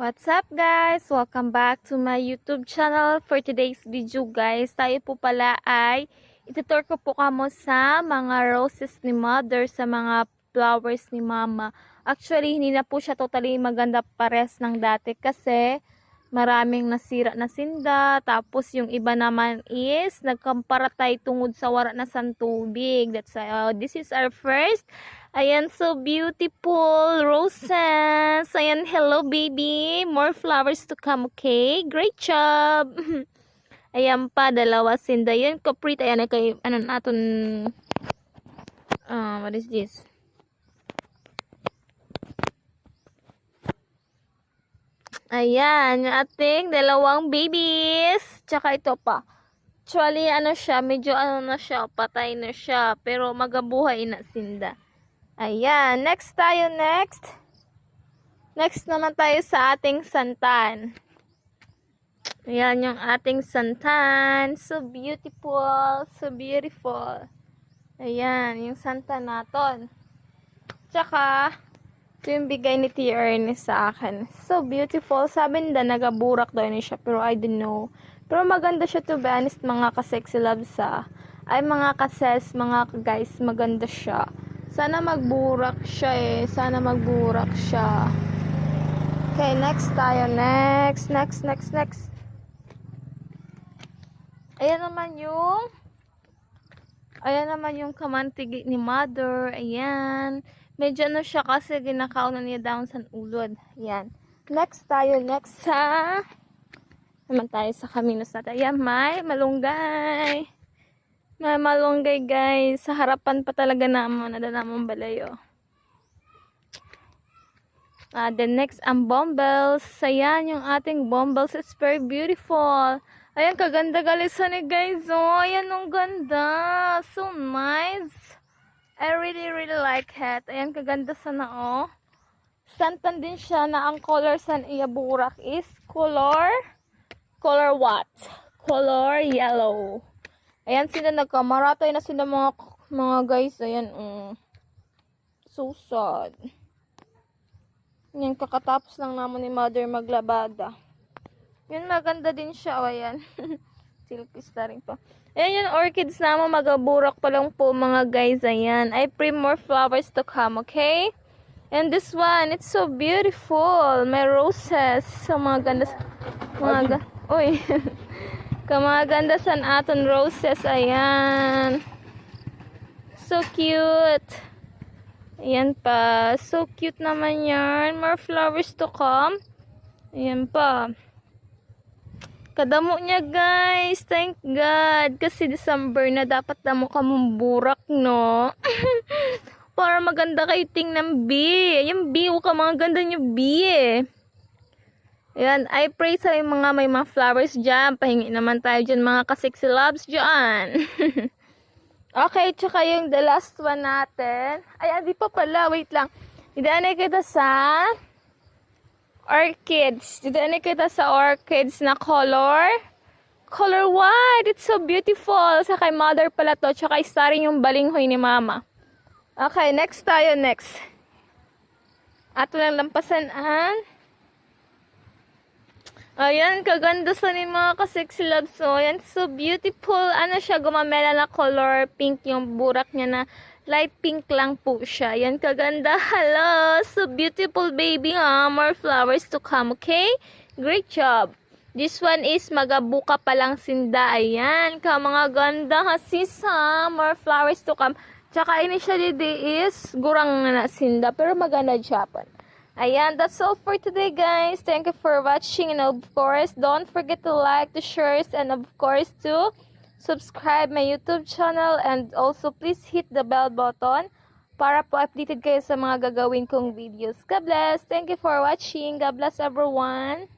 What's up guys? Welcome back to my YouTube channel. For today's video guys, tayo po pala ay itutur ko po kamo sa mga roses ni mother, sa mga flowers ni mama. Actually, hindi na po siya totally maganda pares ng dati kasi maraming nasira na sinda. Tapos yung iba naman is nagkamparatay tungod sa wara na sang tubig. That's why this is our first. Ayan, so beautiful roses. Ayan, hello baby. More flowers to come, okay? Great job. Ayan pa, dalawa sinda. Yan, kaprit. Ayan, kay, ano natin, what is this? Ayan, yung ating dalawang babies. Tsaka ito pa. Actually, ano siya, medyo ano na siya, patay na siya. Pero magabuhay na sinda. Ayan, next tayo, next. Next naman tayo sa ating santan. Ayan yung ating santan. So beautiful, so beautiful. Ayan, yung santan natin. Tsaka, ito yung bigay ni Tia Ernest sa akin. So beautiful. Sabi nila, nagaburak daw niya siya, pero I don't know. Pero maganda siya, to be honest, mga ka-sexy loves ay mga ka-ses, mga guys, maganda siya. Sana magburak siya eh. Sana magburak siya. Okay, next tayo. Next. Ayan naman yung kamantig ni mother. Ayan. Medyo ano siya kasi ginakaon na niya down sa ulod. Ayan. Next tayo. Next naman tayo sa kaminos natin. Ayan, may malunggay. May malunggay guys. Sa harapan pa talaga naman. Nada naman balayo. The next ang bombles. Ayan yung ating bombles. It's very beautiful. Ayan, kaganda galisan ni guys. Oh, ayan ang ganda. So nice. I really like it. Ayan, kaganda sana oh. Santan din siya na ang color san iya burak is color what? Color yellow. Ayan sila nagkamaratay na sila mga guys. Ayan, so sad. Yan, kakatapos lang naman ni mother maglabada. Yun, maganda din siya. O, ayan. Silpista rin po. Ayan yung orchids naman. Magaburak pa lang po mga guys. Ayan. I pray more flowers to come, okay? And this one, it's so beautiful. May roses. So, mga ganda. Uy. Kamaganda sa aton roses. Ayan. So cute. Ayan pa. So cute naman yan. More flowers to come. Ayan pa. Kadamo niya guys. Thank God. Kasi December na dapat damo ka mong burak, no? Para maganda kayo tingnan, B. Ayan, B. Ka mga ganda niyo, B eh. Ayan, I pray sa mga may mga flowers dyan. Pahingi naman tayo dyan mga ka-sexy loves dyan. Okay, tsaka yung the last one natin. Ay, di pa pala. Wait lang. Didaan kita sa orchids. Didaan kita sa orchids na color white. It's so beautiful. Sa kay mother pala to. Tsaka isa rin yung balinghoy ni mama. Okay, next tayo. Next. Ato lang lampasan ayan, kaganda sa ni mga ka-sexy loves. So, ayan, so beautiful. Ano siya, gumamela na color pink yung burak niya na light pink lang po siya. Ayan, kaganda. Hello, so beautiful baby ha. More flowers to come, okay? Great job. This one is magabuka pa lang sinda. Ayan, ka mga ganda ha sis ha. More flowers to come. Tsaka initially is gurang na sinda. Pero maganda Japan. Ayan, that's all for today guys. Thank you for watching, and of course, don't forget to like, to share, and of course to subscribe my YouTube channel, and also please hit the bell button para po updated kayo sa mga gagawin kong videos. God bless. Thank you for watching. God bless everyone.